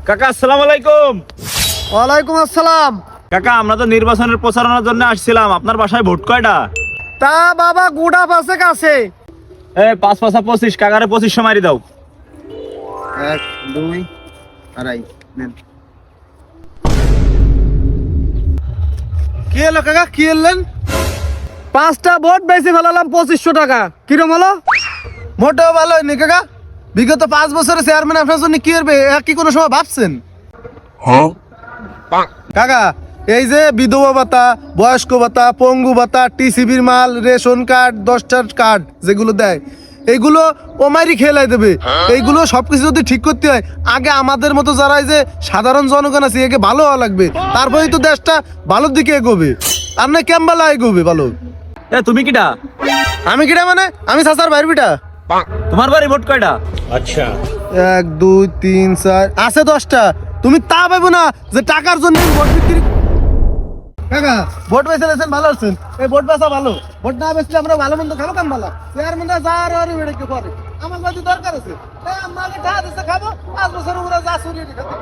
কাকা আসসালামু আলাইকুম। ওয়ালাইকুম আসসালাম। কাকা আমরা তো নির্বাচনের প্রচারণার জন্য আসছিলাম, আপনার বাসায় ভোট কয়টা? তা বাবা গুড়া পাশে কাছে 5-5-25, কাকারে 25 মারি দাও। 1 2 আড়াই নেন। কি হলো কাকা, কি এলেন? 5টা ভোট বেশি ফেলালাম 2500 টাকা। কিরম হলো? মোটেও ভালো হয়নি কাকা। বিগত 5 বছরের চেয়ারম্যান আপনার জন্য কি করবে কি কোনো সময় ভাবছেন? কাকা এই যে বিধবা ভাতা, বয়স্ক ভাতা, পঙ্গু ভাতা, টিসিবির মাল, রেশন কার্ড, 10টার কার্ড যেগুলো দেয় এইগুলো ওমাইরি খেলাই দেবে। এইগুলো সবকিছু যদি ঠিক করতে হয় আগে আমাদের মতো যারা এই যে সাধারণ জনগণ আছে একে ভালো হওয়া লাগবে, তারপরেই তো দেশটা ভালোর দিকে এগোবে। আর না কেমবালা এগোবে ভালো। তুমি কিটা? আমি কিটা মানে আমি চাচার বাইর বিটা। তোমার বাড়ি ভোট কয়টা? 1 2 3 4 আছে 10টা। তুমি তা পাবো না যে টাকার জন্য ভোট বিক্রি। কাকা ভোট বেচেছেন ভালো আছেন, এই ভোট বেচা ভালো। ভোট না বেচলে আমরা ভালো মন্দ খাবো কাম ভালো। চেয়ারম্যানরা যা আর বেড়ে কে করে আমার যদি দরকার আছে আমাকে টাকা দিতে খাবো 5 বছর উপরে যা চুরি খাবো।